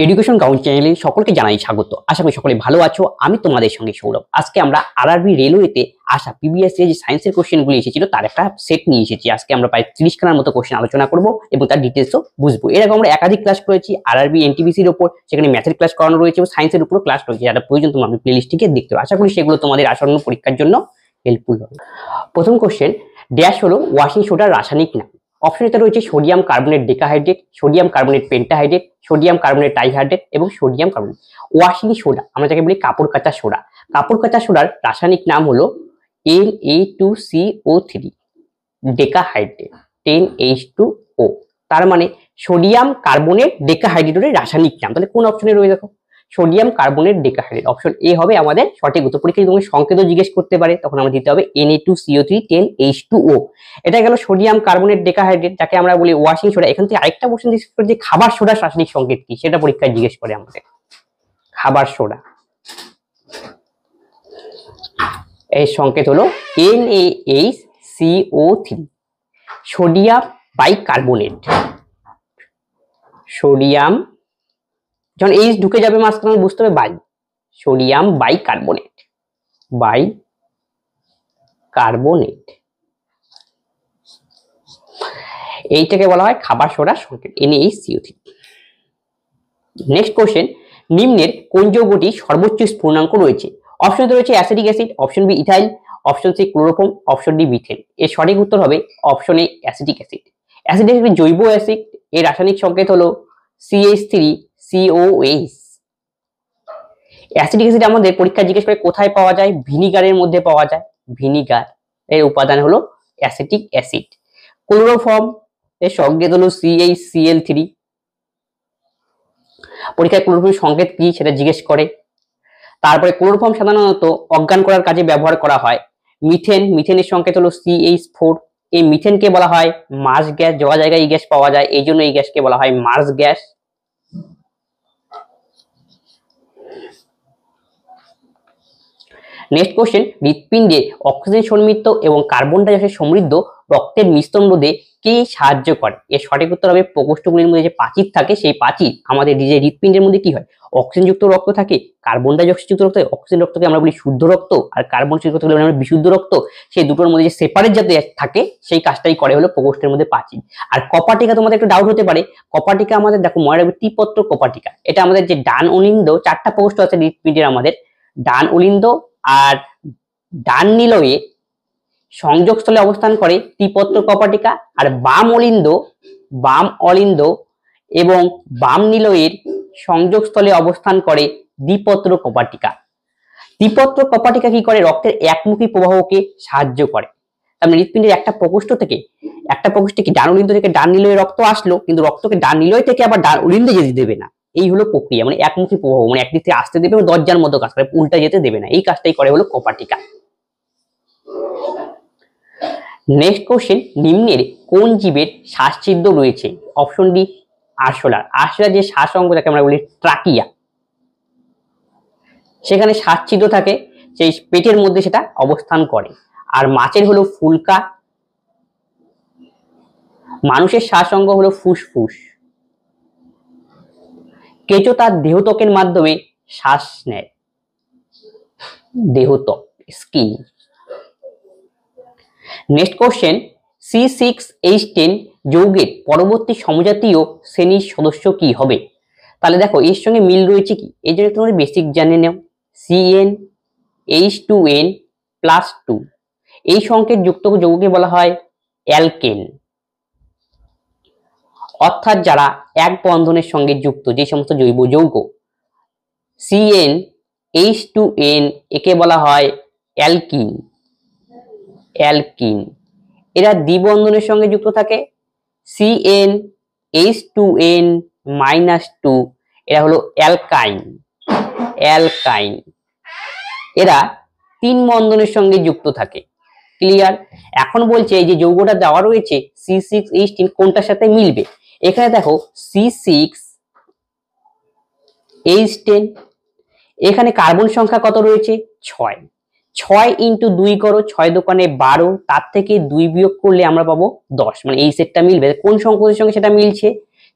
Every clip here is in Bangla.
এডুকেশন গ্রাউন্ড চ্যানেলে সকলকে জানাই স্বাগত। আশা করি সকলে ভালো আছো। আমি তোমাদের সঙ্গে সৌরভ। আজকে আমরা আরআরবি রেলওয়েতে আসা প্রিভিয়াস ইয়ার যে সায়েন্সের কোশ্চেনগুলি এসেছিল তার একটা সেট নিয়ে এসেছি। আজকে আমরা প্রায় 30 খানার মতো কোশ্চেন আলোচনা করব এবং তার ডিটেলসও বুঝবো। এরকম আমরা একাধিক ক্লাস করেছি আরআরবি এনটিপিসির উপর, সেখানে ম্যাথের ক্লাস করানো রয়েছে এবং সায়েন্সের উপর ক্লাস রয়েছে। যারা প্রয়োজন তোমরা প্লেলিস্টটিকে দেখতে পারো। আশা করি সেগুলো তোমাদের আসন্ন পরীক্ষার জন্য হেল্পফুল হবে। প্রথম কোশ্চেন, ড্যাশ হলো ওয়াশিং সোডার রাসায়নিক নাম। অপশনেতে রয়েছে sodium carbonate decahydrate, sodium carbonate pentahydrate, sodium carbonate trihydrate এবং সোডিয়াম কার্বনেট। ওয়াশিং সোডা আমরা যাকে বলি কাপড় কাচা সোডা। কাপড় কাচা সোডার রাসায়নিক নাম হলো Na2CO3 ডেকাহাইড্রেট 10H2O। তার মানে সোডিয়াম কার্বনেট ডেকাহাইড্রেটের রাসায়নিক নাম। তাহলে কোন অপশনে রয়েছে দেখো, সোডিয়াম কার্বনেট ডেকাহাইড্রেট। অপশন এ হবে আমাদের সঠিক উত্তর। পরীক্ষায় যদি সংকেতও জিজ্ঞেস করতে পারে তখন আমরা দিতে হবে Na2CO3 10H2O। এটা গেল সোডিয়াম কার্বনেট ডেকাহাইড্রেট, যাকে আমরা বলি ওয়াশিং সোডা। এখান থেকে আরেকটা কোশ্চেন জিজ্ঞেস করে যে খাবার সোডার রাসায়নিক সংকেত কি, সেটা পরীক্ষায় জিজ্ঞেস করে আমাদের। খাবার সোডা এর সংকেত হলো NaHCO3 সোডিয়াম বাইকার্বনেট। সোডিয়াম যখন এইচ ঢুকে যাবে মাঝখানে বুঝতে হবে বাই, সোডিয়াম বাইকার্বনেট। বাইকার্বনেট এইটাকে বলা হয় খাবার সোডার সংকেত NaHCO3। নেক্সট কোশ্চেন, নিম্নের কোন যৌগটি সর্বোচ্চ স্ফুর্ণাঙ্ক রয়েছে? অপশন রয়েছে acetic acid, option B ethyl, option C chloroform, option D methane. এর সঠিক উত্তর হবে option A acetic acid. Acetic একটি জৈব অ্যাসিড, এর রাসায়নিক সংকেত হলো CH3COH। অ্যাসিটিক অ্যাসিড আমাদের পরীক্ষা জিজ্ঞেস করে কোথায় পাওয়া যায়? ভিনিগারের মধ্যে পাওয়া যায়। ভিনিগার এর উপাদান হলো অ্যাসিটিক অ্যাসিড। ক্লোরোফর্ম এর সংকেত হলো CHCl3। পরীক্ষায় ক্লোরোফর্ম সংকেত কি সেটা জিজ্ঞেস করে। তারপরে ক্লোরোফর্ম সাধারণত অজ্ঞান করার কাজে ব্যবহার করা হয়। মিথেনের সংকেত হলো CH4। এই মিথেনকে বলা হয় মার্স গ্যাস। জল জায়গায় এই গ্যাস পাওয়া যায়, এই জন্য এই গ্যাসকে বলা হয় মার্স গ্যাস। নেক্সট কোশ্চেন, হৃৎপিণ্ডে অক্সিজেন সমৃদ্ধ এবং কার্বন ডাই অক্সাইড সমৃদ্ধ রক্তের মিশ্রণ রোধে কে সাহায্য করে? এর সঠিক উত্তর হবে প্রকোষ্ঠগুলির মধ্যে যে প্রাচীর থাকে সেই প্রাচীর। আমাদের যে হৃৎপিণ্ডের মধ্যে কি হয়, অক্সিজেন যুক্ত রক্ত থাকে, কার্বন ডাই অক্সাইড যুক্ত রক্ত। অক্সিজেন রক্তকে আমরা বলি শুদ্ধ রক্ত আর কার্বন যুক্ত রক্তকে আমরা বিশুদ্ধ রক্ত। সেই দুটোর মধ্যে যে সেপারেট যাতে থাকে সেই কাজটাই করে হলো প্রকোষ্ঠের মধ্যে প্রাচীর। আর কপাটিকা তোমাদের একটু ডাউট হতে পারে। কপাটিকা আমাদের দেখো মনে রাখবে ত্রিপত্র কপাটিকা। এটা আমাদের যে ডান অলিন্দ, চারটা প্রকোষ্ঠ আছে হৃৎপিণ্ডের আমাদের, ডান অলিন্দ আর ডান নিলয়ে সংযোগস্থলে অবস্থান করে ত্রিপত্র কপাটিকা, আর বাম অলিন্দ এবং বাম নিলয়ের সংযোগস্থলে অবস্থান করে দ্বিপত্র কপাটিকা। দ্বিপত্র কপাটিকা কি করে? রক্তের একমুখী প্রবাহকে সাহায্য করে। তার মানে হৃৎপিণ্ডের একটা প্রকোষ্ঠে কি ডান অলিন্দ থেকে ডান নিলয়ে রক্ত আসলো, কিন্তু রক্তকে ডান নিলয় থেকে আবার ডান অলিন্দে যেতে দেবে না। এই হলো প্রক্রিয়া, মানে একমুখী প্রবাহ, মানে একদিক থেকে আসতে দেবে, দরজার মতো কাজ করে, উল্টা যেতে দেবে না। এই কাজটাই করে হলো কপাটিকা। নেক্সট কোশ্চেন, নিম্নের কোন জীবের শ্বাসছিদ্র রয়েছে? অপশন ডি আরশোলার। আরশোলার যে শ্বাস অঙ্গ তাকে আমরা বলি ট্রাকিয়া, সেখানে শ্বাসছিদ্র থাকে, সেই পেটের মধ্যে সেটা অবস্থান করে। আর মাছের হলো ফুলকা। মানুষের শ্বাস অঙ্গ হলো ফুসফুস। কেঁচো তার দেহত্বকের মাধ্যমে শ্বাস নেয়, দেহত্বক স্কিন। নেক্সট কোশ্চেন, C6H10 যৌগের পরবর্তী সমজাতীয় শ্রেণীর সদস্য কি হবে? তাহলে দেখো এর সঙ্গে মিল রয়েছে কি, এই জন্য তোমরা বেসিক জানে নাও। CnH2n+2 এই সংকেত যুক্ত যৌগকে বলা হয় অ্যালকেন। অর্থাৎ যারা এক বন্ধনের সঙ্গে যুক্ত যে সমস্ত জৈব যৌগ CnH2n একে বলা হয় অ্যালকিন। এরা দ্বিবন্ধনের সঙ্গে যুক্ত থাকে। CnH2n-2 এরা হলো অ্যালকাইন। এরা তিন বন্ধনের সঙ্গে যুক্ত থাকে। ক্লিয়ার? এখন বলছে এই যে যৌগটা দেওয়া রয়েছে C6H10 কোনটার সাথে মিলবে। এখানে দেখো C6H10, এখানে কার্বন সংখ্যা কত রয়েছে? 6। 6 × 2 করো, 6 দোকানে 12, তার থেকে 2 বিয়োগ করলে আমরা পাবো 10, মানে এই সেটটা মিলবে। কোন সংকেতের সঙ্গে সেটা মিলছে?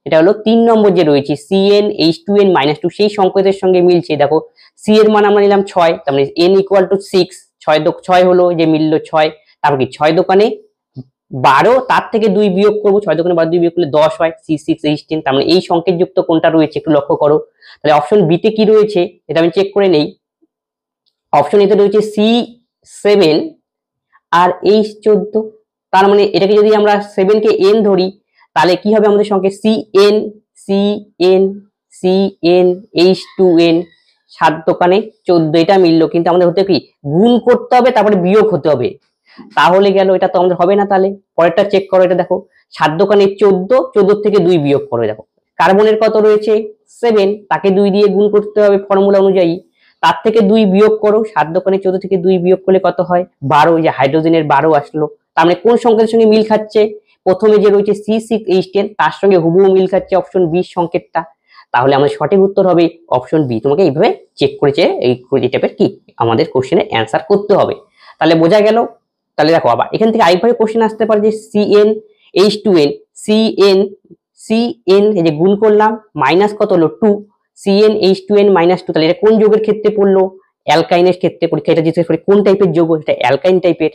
এটা হলো 3 নম্বর যে রয়েছে CnH2n-2 সেই সংকেতের সঙ্গে মিলছে। দেখো C এর মান আমরা নিলাম 6, তার মানে n = 6, 6 হলো যে মিললো 6, তারপর কি 6 দোকানে 12, তার থেকে 2 বিয়োগ করবো, 6 দোকানে 12 2 বিয়োগ করলে 10 হয়, C6H10। তার মানে এই সংকেত যুক্ত কোনটা রয়েছে একটু লক্ষ্য করো। তাহলে অপশন বি তে কি রয়েছে এটা আমি চেক করে নেই। অপশন এতে রয়েছে C7 আর H14। তার মানে এটাকে যদি আমরা 7 কে n ধরি তাহলে কি হবে আমাদের সংকেত CnH2n, 7 দোকানে 14, এটা মিললো। কিন্তু আমাদের হতে কি গুণ করতে হবে তারপরে বিয়োগ হতে হবে, তাহলে গেল, এটা তো আমাদের হবে না। তাহলে পরেরটা চেক করো, এটা দেখো 7 দোকানে 14, 14 থেকে 2 বিয়োগ করো, দেখো কার্বনের কত রয়েছে 7, তাকে 2 দিয়ে গুণ করতে হবে ফর্মুলা অনুযায়ী, তার থেকে 2 বিয়োগ করো, 7 দোকানে 14 থেকে 2 বিয়োগ করলে কত হয় 12, যে হাইড্রোজেনের 12 আসলো। তার মানে কোন সংকেতের সঙ্গে মিল খাচ্ছে, প্রথমে যে রয়েছে C6H10 তার সঙ্গে হুবহু মিল খাচ্ছে অপশন বি সংকেতটা। তাহলে আমাদের সঠিক উত্তর হবে অপশন বি। তোমাকে এইভাবে চেক করেছে এই টাইপের কি আমাদের কোশ্চেনের অ্যান্সার করতে হবে। তাহলে বোঝা গেল। তাহলে দেখো আবার এখান থেকে আরেকভাবে কোশ্চেন আসতে পারে যে CnH2n, Cn এই যে গুণ করলাম মাইনাস কত হলো 2, CnH2n-2, তাহলে এটা কোন যৌগের ক্ষেত্রে পড়লো, অ্যালকাইনের ক্ষেত্রে। পরীক্ষা এটা জিজ্ঞেস করে কোন টাইপের যৌগ, এটা অ্যালকাইন টাইপের।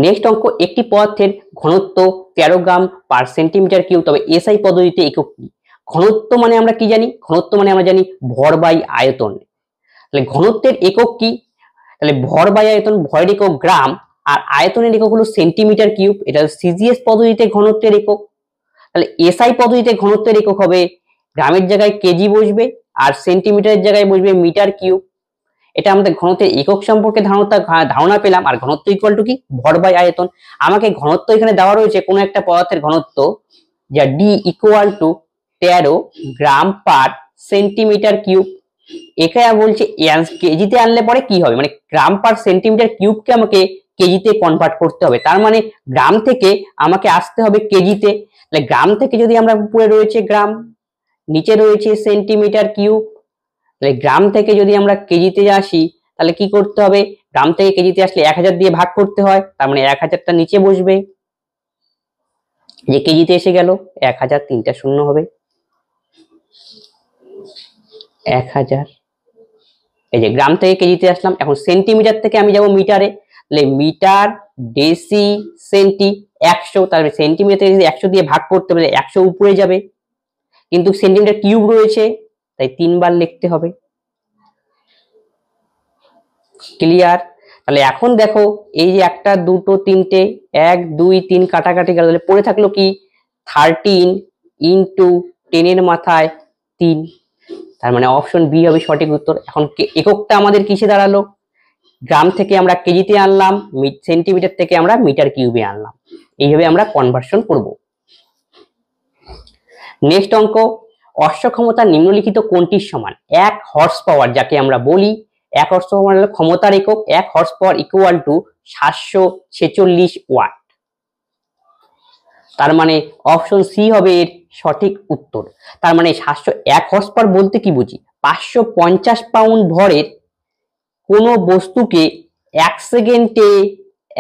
নেক্সট অঙ্ক, একটি পদার্থের ঘনত্ব 13 গ্রাম পার সেন্টিমিটার কিউব, তবে এসআই পদ্ধতিতে একক কি? ঘনত্ব মানে আমরা কি জানি, ঘনত্ব মানে আমরা জানি ভর বাই আয়তন। তাহলে ঘনত্বের একক কি, তাহলে ভর বাই আয়তন, ভরের একক গ্রাম আর আয়তনের একক হলো সেন্টিমিটার কিউব। এটা সিজিএস পদ্ধতিতে ঘনত্বের একক। তাহলে এসআই পদ্ধতিতে ঘনত্বের একক হবে গ্রামের জায়গায় কেজি বসবে আর সেন্টিমিটারের জায়গায় বসবে মিটার কিউব। এটা আমাদের ঘনত্বের একক সম্পর্কে ধারণা পেলাম। আর ঘনত্ব ইকুয়াল টু কি, ভর বাই আয়তন। আমাকে ঘনত্ব এখানে দেওয়া রয়েছে কোন একটা পদার্থের ঘনত্ব, যা D equal to 13 gram per centimetre cube. এখানে বলছে কেজিতে আনলে পরে কি হবে, মানে গ্রাম পার সেন্টিমিটার কিউবকে আমাকে কেজিতে কনভার্ট করতে হবে। তার মানে গ্রাম থেকে আমাকে আসতে হবে কেজিতে। তাহলে গ্রাম থেকে যদি আমরা, উপরে রয়েছে গ্রাম, নিচে রয়েছে সেন্টিমিটার কিউব, তাহলে গ্রাম থেকে যদি আমরা কেজিতে আসি তাহলে কি করতে হবে, গ্রাম থেকে কেজিতে আসলে 1000 দিয়ে ভাগ করতে হয়, তার মানে 1000টা নিচে বসবে, যে কেজিতে এসে গেল 1000, 3টা শূন্য হবে 1000। এই যে গ্রাম থেকে কেজিতে আসলাম, এখন সেন্টিমিটার থেকে আমি যাব মিটারে, তাহলে মিটার, ডেসি, সেন্টি, 100। তাহলে সেন্টিমিটার থেকে যদি 100 দিয়ে ভাগ করতে হবে 100 উপরে যাবে, কিন্তু সেন্টিমিটার কিউব রয়েছে তাই 3 বার লিখতে হবে। ক্লিয়ার? তাহলে এখন দেখো এই যে 1টা 2টো 3টে, 1 2 3 কাটাকাটি গেল, তাহলে পড়ে থাকলো কি 13 ইন্টু 10 এর মাথায় 3। তার মানে অপশন বি হবে সঠিক উত্তর। এখন এককটা আমাদের কিসে দাঁড়ালো, গ্রাম থেকে আমরা কেজিতে আনলাম, সেন্টিমিটার থেকে আমরা মিটার কিউবে আনলাম, এইভাবে আমরা কনভার্সন করব। নেক্সট অঙ্ক, অশ্বক্ষমতা নিম্নলিখিত কোনটির সমান? 1 হর্স পাওয়ার, যাকে আমরা বলি 1 হর্স পাওয়ার হলো ক্ষমতার একক, 1 horse power equal to 746 watt. তার মানে অপশন সি হবে এর সঠিক উত্তর। তার মানে 1 হর্স পাওয়ার বলতে কি বুঝি, 550 পাউন্ড ভরের কোনো বস্তুকে 1 সেকেন্ডে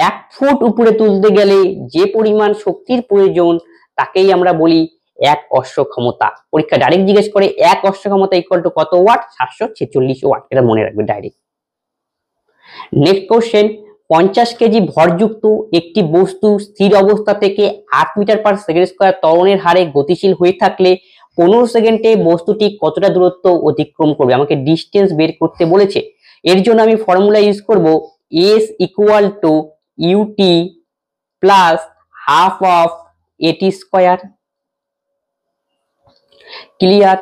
1 ফুট উপরে তুলতে গেলে যে পরিমাণ শক্তির প্রয়োজন তাকেই আমরা বলি 1 অশ্ব ক্ষমতা। পরীক্ষা ডাইরেক্ট জিজ্ঞেস করে 1 অশ্ব ক্ষমতা ইকুয়াল টু কত ওয়াট, 746 ওয়াট, এটা মনে রাখবে ডাইরেক্ট। নেক্সট কোশ্চেন, 50 কেজি ভরযুক্ত একটি বস্তু স্থির অবস্থা থেকে 8 মিটার পার সেকেন্ড স্কয়ার ত্বরণের হারে গতিশীল হয়ে থাকলে 15 সেকেন্ডে বস্তুটি কতটা দূরত্ব অতিক্রম করবে? আমাকে ডিস্টেন্স বের করতে বলেছে। এর জন্য আমি ফর্মুলা ইউজ করব s equal to UT plus half of AT square. Clear?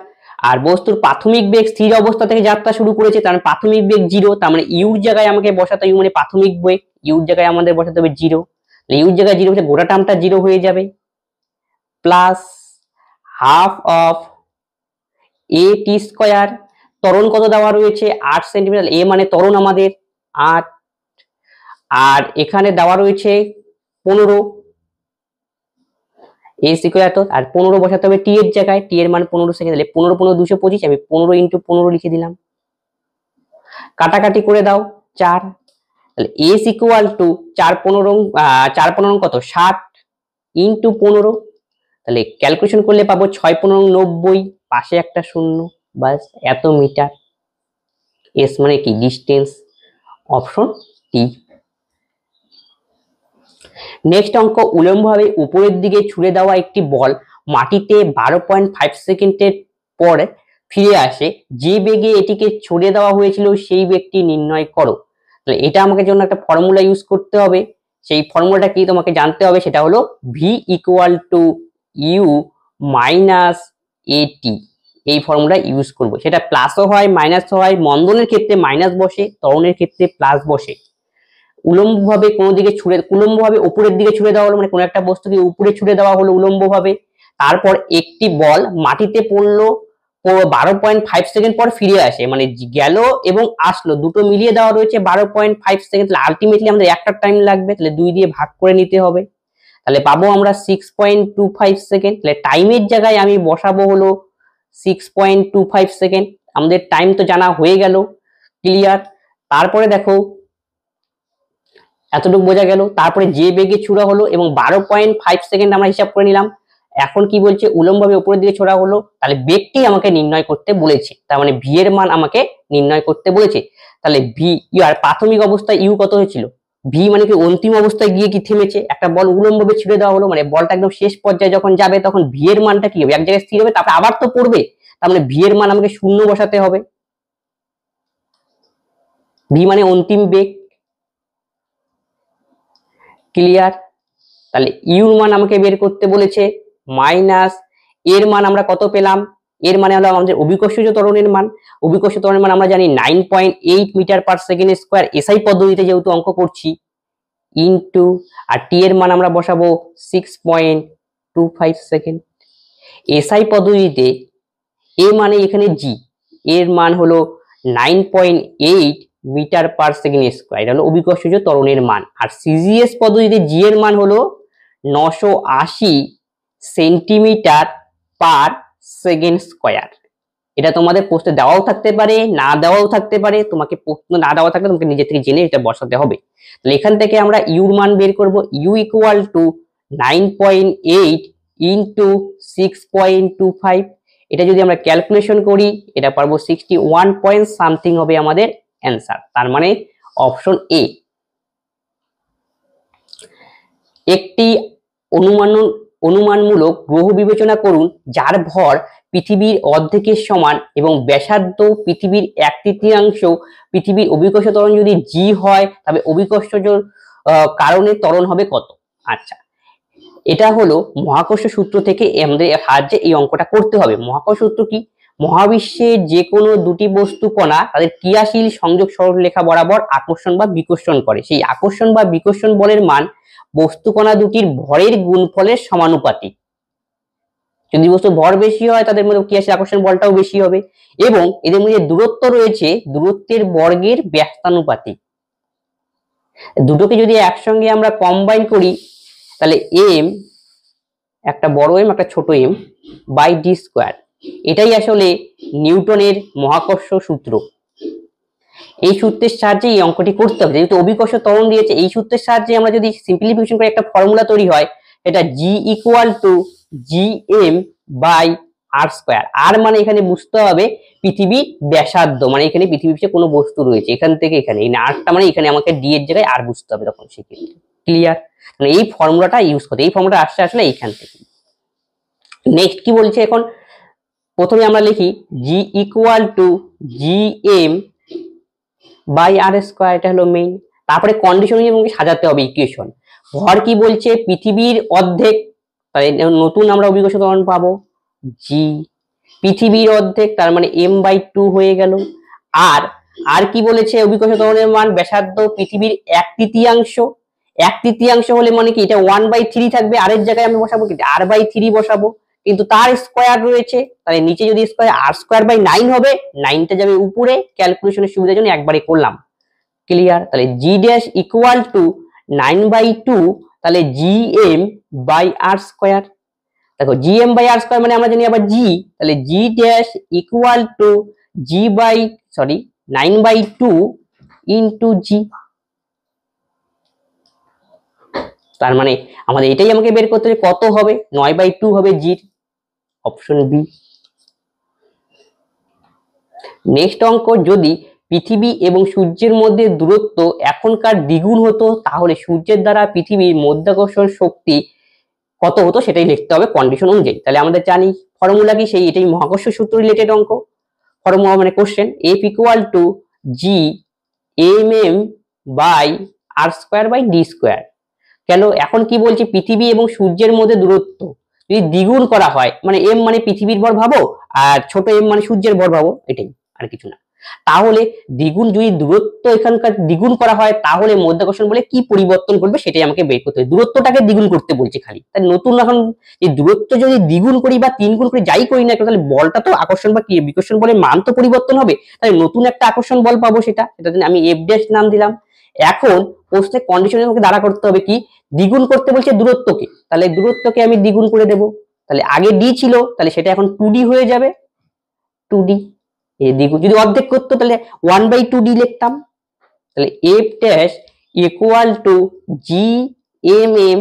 আর বস্তুর প্রাথমিক বেগ স্থির অবস্থা থেকে যাত্রা শুরু করেছে, তার মানে প্রাথমিক বেগ 0, তার মানে ইউর জায়গায় আমাকে বসাতে, ইউ মানে প্রাথমিক বেগ, ইউর জায়গায় আমাদের বসাতে হবে 0, ইউর জায়গায় 0 হচ্ছে গোটা টার্মটা 0 হয়ে যাবে, plus half of A T square. ত্বরণ কত দেওয়া রয়েছে 8 সেন্টিমিটার, এ মানে ত্বরণ আমাদের 8, আর এখানে দেওয়া রয়েছে 15, এ স্কয়ার তো, আর 15 বসাতে হবে টি এর জায়গায়, টি এর মান 15 সেকেন্ড, তাহলে 15 15 225, আমি 15 ইন্টু 15 লিখে দিলাম, কাটাকাটি করে দাও 4, তাহলে এস ইকুয়াল টু 4 15 কত 60, ইন্টু 15, তাহলে ক্যালকুলেশন করলে পাবো 6×15 = 90, পাশে একটা শূন্য, বাস এত মিটার। এস মানে কি ডিস্টেন্স, অপশন টি। নেক্সট অঙ্ক, উলম্বভাবে উপরের দিকে ছুড়ে দেওয়া একটি বল মাটিতে 12.5 সেকেন্ডের পর ফিরে আসে, যে বেগে এটিকে ছুড়ে দেওয়া হয়েছিল সেই বেগটি নির্ণয় করো। তাহলে এটা আমাকে জন্য একটা ফর্মুলা ইউজ করতে হবে। সেই ফর্মুলাটা কি তোমাকে জানতে হবে, সেটা হলো V equal to U minus AT. এই ফর্মুলা ইউজ করব, সেটা প্লাসও হয় মাইনাসও হয়, মন্দনের ক্ষেত্রে মাইনাস বসে, ত্বরণের ক্ষেত্রে প্লাস বসে। উলম্বভাবে কোনো দিকে ছুড়ে, উলম্বভাবে উপরের দিকে ছুড়ে দেওয়া হলো, মানে কোনো একটা বস্তুকে উপরে ছুড়ে দেওয়া হলো উলম্বভাবে, তারপর একটি বল মাটিতে পড়লো, 12.5 সেকেন্ড পর ফিরে আসে, মানে গেল এবং আসলো দুটো মিলিয়ে দেওয়া রয়েছে 12.5 সেকেন্ড। আলটিমেটলি আমাদের একটা টাইম লাগবে, তাহলে 2 দিয়ে ভাগ করে নিতে হবে, তাহলে পাবো আমরা 6.25 সেকেন্ড। তাহলে টাইমের জায়গায় আমি বসাবো হলো 6.25 সেকেন্ড। আমাদের টাইম তো জানা হয়ে গেল, ক্লিয়ার। তারপরে দেখো এতটুকু বোঝা গেল। তারপরে যে বেগে ছোড়া হলো এবং 12.5 সেকেন্ড আমরা হিসাব করে নিলাম। এখন কি বলছে, উলম্বভাবে উপরের দিকে ছোড়া হলো, তাহলে বেগটি আমাকে নির্ণয় করতে বলেছে, তার মানে ভি এর মান আমাকে নির্ণয় করতে বলেছে। তাহলে ভি ইউ আর প্রাথমিক অবস্থায় ইউ কত হয়েছিল, ভি মানে কি অন্তিম অবস্থায় গিয়ে কি থেমেছে, একটা বল উলম্বভাবে ছিঁড়ে দেওয়া হলো, মানে বলটা একদম শেষ পর্যায়ে যখন যাবে তখন ভি এর মানটা কি হবে, এক জায়গায় স্থির হবে, তারপরে আবার তো পড়বে, তার মানে ভি এর মান আমাকে শূন্য বসাতে হবে। ভি মানে অন্তিম বেগ, ক্লিয়ার। তাহলে ইউর মান আমাকে বের করতে বলেছে, মাইনাস এর মান আমরা কত পেলাম, এর মানে হলো আমাদের অভিকর্ষজ ত্বরণের মান। অভিকর্ষজ ত্বরণের মান আমরা জানি 9.8 metre per second square, SI পদ্ধতিতে যেহেতু অঙ্ক করছি, ইনটু আর টি এর মান আমরা বসাবো 6.25 সেকেন্ড। এসআই পদ্ধতিতে এ মানে এখানে জি, এর মান হলো 9.8 মিটার পার সেকেন্ড স্কয়ার, এটা হলো অভিকর্ষজ ত্বরণের মান। আর সিজিএস পদ্ধতিতে জি এর মান হলো 980 সেন্টিমিটার পার সেকেন্ড স্কয়ার। এটা তোমাদের প্রশ্নে দেওয়াও থাকতে পারে, না দেওয়াও থাকতে পারে, তোমাকে প্রশ্ন না দেওয়া থাকলে তোমাকে নিজে থেকে জেনে এটা বসাতে হবে। তাহলে এখান থেকে আমরা ইউর মান বের করব, ইউ ইকুয়াল টু 9.8 ইন্টু 6.25। এটা যদি আমরা ক্যালকুলেশন করি এটা পারবো 61 পয়েন্ট সামথিং হবে আমাদের অ্যান্সার, তার মানে অপশন এ। একটি অনুমানমূলক গ্রহ বিবেচনা করুন যার ভর পৃথিবীর অর্ধেকের সমান এবং ব্যাসার্ধ পৃথিবীর 1/3। পৃথিবীর অভিকর্ষ ত্বরণ যদি জি হয় তবে অভিকর্ষজ কারণে ত্বরণ হবে কত। আচ্ছা, এটা হলো মহাকর্ষ সূত্র থেকে আমাদের সাহায্যে এই অঙ্কটা করতে হবে। মহাকর্ষ সূত্র কি, মহাবিশ্বের যে কোনো দুটি বস্তু কণা তাদের ক্রিয়াশীল সংযোগ সরলরেখা বরাবর আকর্ষণ বা বিকর্ষণ করে, সেই আকর্ষণ বা বিকর্ষণ বলের মান বস্তু কণা দুটির ভরের গুণফলের সমানুপাতিক। যদি বস্তুর ভর বেশি হয় তাদের মধ্যে ক্রিয়াশীল আকর্ষণ বলটাও বেশি হবে, এবং এদের মধ্যে দূরত্ব রয়েছে দূরত্বের বর্গের ব্যস্তানুপাতিক। দুটোকে যদি একসঙ্গে আমরা কম্বাইন করি তাহলে এম, একটা বড় এম একটা ছোট এম বাই ডি স্কোয়ার, এটাই আসলে নিউটনের মহাকর্ষ সূত্র। এই সূত্রের সাহায্যে এই অঙ্কটি করতে হবে, যেহেতু অভিকর্ষ ত্বরণ দিয়েছে। এই সূত্রের সাহায্যে আমরা যদি সিম্পলিফিকেশন করে একটা ফর্মুলা তৈরি হয়, এটা G equal to G M by R square. আর মানে এখানে বুঝতে হবে পৃথিবী ব্যাসার্ধ, মানে এখানে পৃথিবীর পিছনে কোনো বস্তু রয়েছে, এখান থেকে এখানে এই আরটা মানে এখানে আমাকে ডি এর জায়গায় আর বুঝতে হবে তখন সেক্ষেত্রে, ক্লিয়ার। মানে এই ফর্মুলাটা ইউজ করতে, এই ফর্মুলাটা আসছে আসলে এইখান থেকে। নেক্সট কি বলছে, এখন প্রথমে আমরা লিখি G equal to G M by R square, এটা হলো মেইন। তারপরে কন্ডিশন সাজাতে হবে ইকুয়েশন। ভর কি বলছে, পৃথিবীর অর্ধেক, তাহলে নতুন আমরা অভিকর্ষ ত্বরণ পাবো জি, পৃথিবীর অর্ধেক তার মানে m/2 হয়ে গেল। আর আর কি বলেছে, অভিকর্ষ ত্বরণের মান ব্যাসার্ধ পৃথিবীর 1/3। 1/3 হলে মানে কি এটা 1/3 থাকবে, আর এর জায়গায় আমি বসাবো কি r/3 বসাবো, কিন্তু তার স্কয়ার রয়েছে, তাহলে নিচে যদি স্কয়ার r²/9 হবে, 9টা যাবে উপরে, ক্যালকুলেশনের সুবিধার জন্য একবারে করলাম, ক্লিয়ার। তাহলে জি ড্যাশ ইকুয়াল টু 9/2, তাহলে G M by R square. দেখো G M by R square মানে আমরা জানি আবার জি, তাহলে G dash equal to G by 9/2 into G. তার মানে আমাদের এটাই আমাকে বের করতে হবে, কত হবে 9/2 হবে জির, অপশন বি। নেক্সট অঙ্ক, যদি পৃথিবী এবং সূর্যের মধ্যে দূরত্ব এখনকার দ্বিগুণ হতো তাহলে সূর্যের দ্বারা পৃথিবীর মাধ্যাকর্ষণ শক্তি কত হতো সেটাই লিখতে হবে কন্ডিশন অনুযায়ী। তাহলে আমাদের জানি ফর্মুলা কি, সেই এটাই মহাকর্ষ সূত্র রিলেটেড অঙ্ক। ফর্মুলা মানে question, F equal to G M M by R square by D square. কেন, এখন কি বলছে, পৃথিবী এবং সূর্যের মধ্যে দূরত্ব যদি দ্বিগুণ করা হয়, মানে এম মানে পৃথিবীর ভর ভাবো আর ছোট এম মানে সূর্যের ভর ভাবো, এটাই আর কিছু না। তাহলে দ্বিগুণ, যদি দূরত্ব এখানকার দ্বিগুণ করা হয় তাহলে মাধ্যাকর্ষণ বলে কি পরিবর্তন করবে সেটাই আমাকে বের করতে হবে। দূরত্বটাকে দ্বিগুণ করতে বলছে খালি, তাই নতুন এখন এই দূরত্ব যদি দ্বিগুণ করি বা 3 গুণ করি যাই করি না, তাহলে বলটা তো আকর্ষণ বা কি বিকর্ষণ বলের মান তো পরিবর্তন হবে, তাই নতুন একটা আকর্ষণ বল পাবো, সেটা আমি এফ ড্যাশ নাম দিলাম। এখন প্রশ্নে কন্ডিশনে আমাকে দাঁড়া করতে হবে কি, দ্বিগুণ করতে বলছে দূরত্বকে, তাহলে দূরত্বকে আমি দ্বিগুণ করে দেব। তাহলে আগে ডি ছিল, তাহলে সেটা এখন 2d হয়ে যাবে, 2d। দ্বিগুণ যদি অর্ধেক করতো তাহলে 1/2d লিখতাম। তাহলে F dash equal to G M M,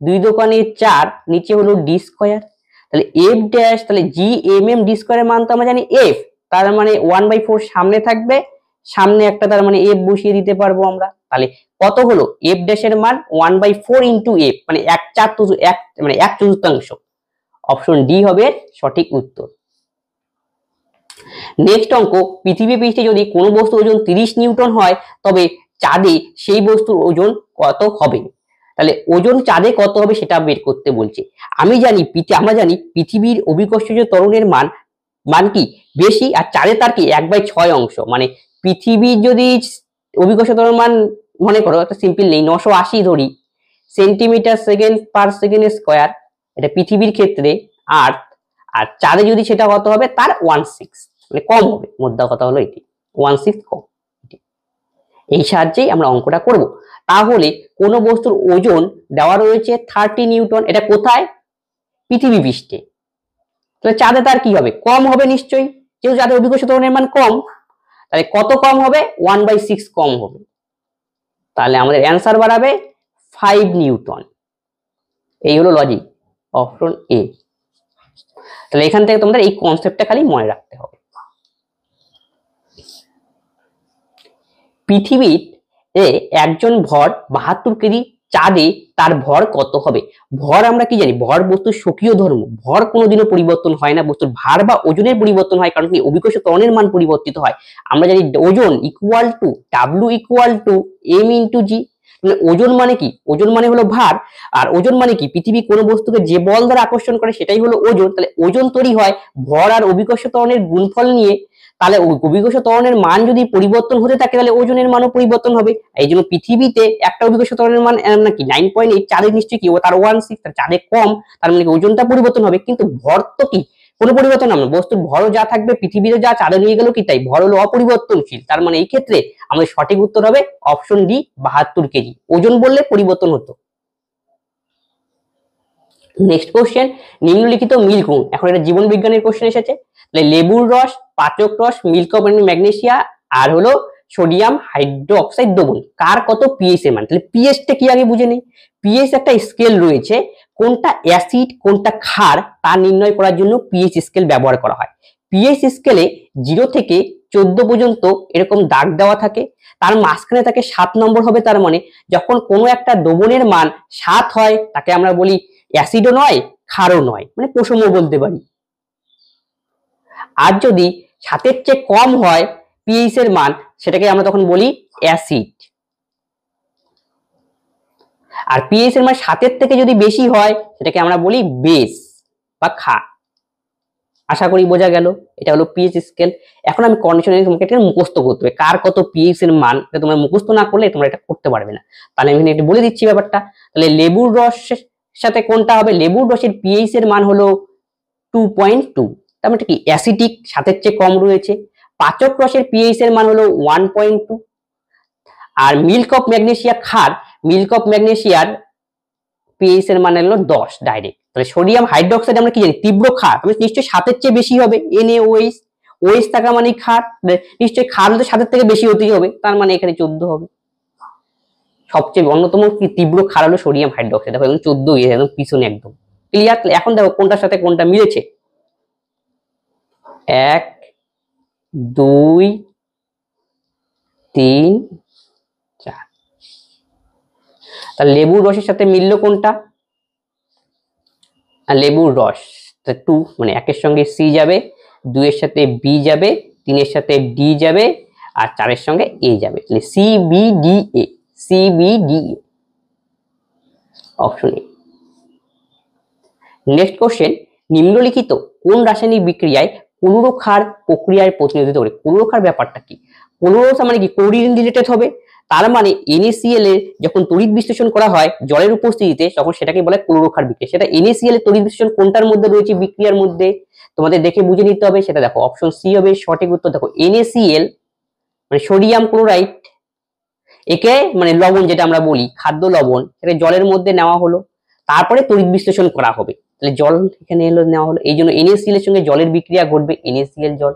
2 দোকানে 4, নিচে হলো ডি স্কোয়ার। তাহলে এফ ড্যাশ, তাহলে জি এম এম ডি স্কোয়ারের মান তো আমরা জানি এফ, তার মানে 1/4 সামনে থাকবে, সামনে একটা তার মানে এফ বসিয়ে দিতে পারবো আমরা। তাহলে কত হলো, এফ ড্যাশের মান 1/4 ইন্টু এফ, মানে 1/4, অপশন ডি হবে সঠিক উত্তর। নেক্সট অঙ্ক, পৃথিবী পৃষ্ঠে যদি কোনো বস্তুর ওজন 30 নিউটন হয় তবে চাঁদে সেই বস্তুর ওজন কত হবে। তাহলে ওজন চাঁদে কত হবে সেটা বের করতে বলছে। আমরা জানি পৃথিবীর অভিকর্ষজ ত্বরণের মান কি বেশি, আর চাঁদে তার কি 1/6 অংশ। মানে পৃথিবীর যদি অভিকর্ষজ ত্বরণ মান মনে করো একটা সিম্পল নেই, 980 ধরি centimetre second per second square, এটা পৃথিবীর ক্ষেত্রে। আর চাঁদে যদি সেটা কত হবে, তার 1/6, মানে কম হবে, মোদ্দা কথা হলো এটি 1/6 কম। এই সাহায্যেই আমরা অঙ্কটা করব। তাহলে কোন বস্তুর ওজন দেওয়া রয়েছে 30 নিউটন, এটা কোথায়, পৃথিবী পৃষ্ঠে। তাহলে চাঁদে তার কি হবে, কম হবে নিশ্চয়ই, যেহেতু চাঁদের অভিকর্ষ ত্বরণের মান কম। তাহলে কত কম হবে, 1/6 কম হবে। তাহলে আমাদের অ্যান্সার বাড়াবে 5 নিউটন। এই হলো লজিক, অপশন এ। তাহলে এখান থেকে তোমাদের এই কনসেপ্টটা খালি মনে রাখতে হবে। পৃথিবীর একজন ভর 72 কেজি, চাঁদে তার ভর কত হবে। ভর আমরা কি জানি, ভর বস্তুর স্বকীয় ধর্ম, ভর কোনোদিনও পরিবর্তন হয় না, বস্তুর ভার বা ওজনের পরিবর্তন হয়, কারণ কি অভিকর্ষ ত্বরণের মান পরিবর্তিত হয়। আমরা জানি ওজন equal to W equal to M into G. ওজন মানে কি, ওজন মানে হলো ভার, আর ওজন মানে কি পৃথিবী কোনো বস্তুকে যে বল দ্বারা আকর্ষণ করে সেটাই হলো ওজন। তাহলে ওজন তৈরি হয় ভর আর অভিকর্ষ ত্বরণের গুণফল নিয়ে। তাহলে অভিকর্ষ ত্বরণের মান যদি পরিবর্তন হতে থাকে তাহলে ওজনের মানও পরিবর্তন হবে। এই জন্য পৃথিবীতে একটা অভিকর্ষ ত্বরণের মান নাকি 9.8, চাঁদে নিশ্চয়ই কি তার 1/6, তার চাঁদে কম, তার মানে ওজনটা পরিবর্তন হবে, কিন্তু ভর তো কি কোনো পরিবর্তন হবে না, বস্তুর ভরও যা থাকবে পৃথিবীতে যা চাঁদে নিয়ে গেল কি তাই, ভর হলো অপরিবর্তনশীল। তার মানে এই ক্ষেত্রে আমাদের সঠিক উত্তর হবে অপশন ডি 72 কেজি। ওজন বললে পরিবর্তন হতো। নেক্সট কোশ্চেন, নিম্নলিখিত মিল কোন। এখন এটা জীবন বিজ্ঞানের কোশ্চেন এসেছে। তাহলে লেবুর রস, পাচক রস, মিল্ক অফ ম্যাগনেসিয়া আর হলো সোডিয়াম হাইড্রোক্সাইড দ্রবণ, কার কত পিএইচ এর মান। তাহলে পিএইচ টা কি আগে বুঝে নেই। পিএইচ একটা স্কেল রয়েছে, কোনটা অ্যাসিড কোনটা ক্ষার তা নির্ণয় করার জন্য পিএইচ স্কেল ব্যবহার করা হয়। পিএইচ স্কেলে 0 থেকে 14 পর্যন্ত এরকম দাগ দেওয়া থাকে, তার মাঝখানে থাকে 7 নম্বর হবে। তার মানে যখন কোনো একটা দ্রবণের মান 7 হয় তাকে আমরা বলি অ্যাসিডও নয় ক্ষারও নয়, মানে প্রসম বলতে পারি। আর যদি 7-এর চেয়ে কম হয় পিএইচ এর মান, সেটাকে আমরা তখন বলি অ্যাসিড। আর পিএইচ এর মান 7-এর থেকে যদি বেশি হয় সেটাকে আমরা বলি বেস বা ক্ষার। আশা করি বোঝা গেল, এটা হলো পিএইচ স্কেল। এখন আমি কন্ডিশনে তোমাকে এটা মুখস্থ করতে হবে, কার কত পিএইচ এর মান, তোমরা মুখস্থ না করলে তোমরা এটা করতে পারবে না। তাহলে আমি একটু বলে দিচ্ছি ব্যাপারটা। তাহলে লেবুর রসের সাথে কোনটা হবে, লেবুর রসের পিএইচ এর মান হলো 2.2, তার মানে কি অ্যাসিডিক, 7-এর চেয়ে কম রয়েছে। পাচক রসের পিএইচ এর মান হলো 1.2। আর মিল্ক অফ ম্যাগনেসিয়া ক্ষার, মিল্ক অফ ম্যাগনেসিয়ার পিএইচ এর মান হলো 10 ডাইরেক্ট। তাহলে সোডিয়াম হাইড্রোক্সাইড আমরা কি জানি তীব্র ক্ষার, তাহলে নিশ্চয়ই 7-এর চেয়ে বেশি হবে, NaOH, OH থাকা মানে ক্ষার, নিশ্চয়ই ক্ষার হলে 7-এর থেকে বেশি হতেই হবে, তার মানে এখানে 14 হবে। সবচেয়ে অন্যতম কি তীব্র ক্ষার হলো সোডিয়াম হাইড্রোক্সাইড। দেখো একদম 14 একদম পিছনে একদম ক্লিয়ার। এখন দেখো কোনটার সাথে কোনটা মিলেছে, 1 2 3 4। তাহলে লেবুর রসের সাথে মিললো কোনটা, লেবুর রস 2 মানে 1 এর সঙ্গে সি যাবে, 2 এর সাথে বি যাবে, 3 এর সাথে ডি যাবে, আর 4 এর সঙ্গে এ যাবে। তাহলে C B D A, C B D A, option A. Next question, নিম্নলিখিত কোন রাসায়নিক বিক্রিয়ায় ক্লোরোক্ষার প্রক্রিয়ায় প্রতিনিধিত্ব করে? ক্লোরোক্ষার ব্যাপারটা কি? ক্লোরোসা মানে কি ক্লোরিন রিলেটেড হবে, তার মানে NaCl এর যখন তড়িৎ বিশ্লেষণ করা হয় জলের উপস্থিতিতে তখন সেটাকে বলে ক্লোরোক্ষার বিক্রিয়া। সেটা NaCl এর তড়িৎ বিশ্লেষণ কোনটার মধ্যে রয়েছে বিক্রিয়ার মধ্যে, তোমাদের দেখে বুঝে নিতে হবে। সেটা দেখো অপশন সি হবে সঠিক উত্তর। দেখো NaCl মানে সোডিয়াম ক্লোরাইড, একে মানে লবণ যেটা আমরা বলি খাদ্য লবণ, সেটা জলের মধ্যে নেওয়া হলো, তারপরে তড়িৎ বিশ্লেষণ করা হবে। তাহলে জল এখানে এলো নেওয়া হলো, এই জন্য NaCl এর সঙ্গে জলের বিক্রিয়া ঘটবে, NaCl জল।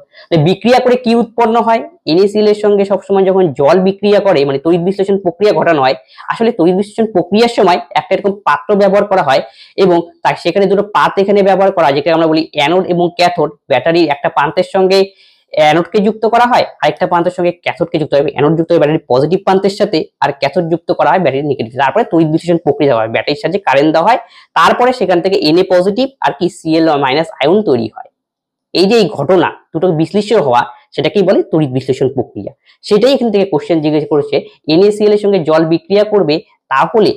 বিক্রিয়া করে কি উৎপন্ন হয়, NaCl এর সঙ্গে সবসময় যখন জল বিক্রিয়া করে মানে তড়িৎ বিশ্লেষণ প্রক্রিয়া ঘটানো হয়, আসলে তড়িৎ বিশ্লেষণ প্রক্রিয়ার সময় একটা এরকম পাত্র ব্যবহার করা হয় এবং তার সেখানে দুটো পাত এখানে ব্যবহার করা হয়, যেটা আমরা বলি অ্যানোড এবং ক্যাথোড। ব্যাটারির একটা প্রান্তের সঙ্গে অ্যানোডকে যুক্ত করা হয়, আরেকটা প্রান্তের সঙ্গে ক্যাথোডকে যুক্ত হবে। অ্যানোড যুক্ত হয় ব্যাটারির পজিটিভ প্রান্তের সাথে, আর ক্যাথোড যুক্ত করা হয় ব্যাটারির নেগেটিভ। তারপরে তড়িৎ বিশ্লেষণ প্রক্রিয়া হয়, ব্যাটারির সাহায্যে কারেন্ট দেওয়া হয়, তারপরে সেখান থেকে Na পজিটিভ আর কি Cl মাইনাস আয়ন তৈরি হয়। এই যে এই ঘটনা দুটো বিশ্লেষণ হওয়া, সেটাকেই বলে তড়িৎ বিশ্লেষণ প্রক্রিয়া। সেটাই এখান থেকে কোশ্চেন জিজ্ঞেস করেছে, NaCl এর সঙ্গে জল বিক্রিয়া করবে তাহলে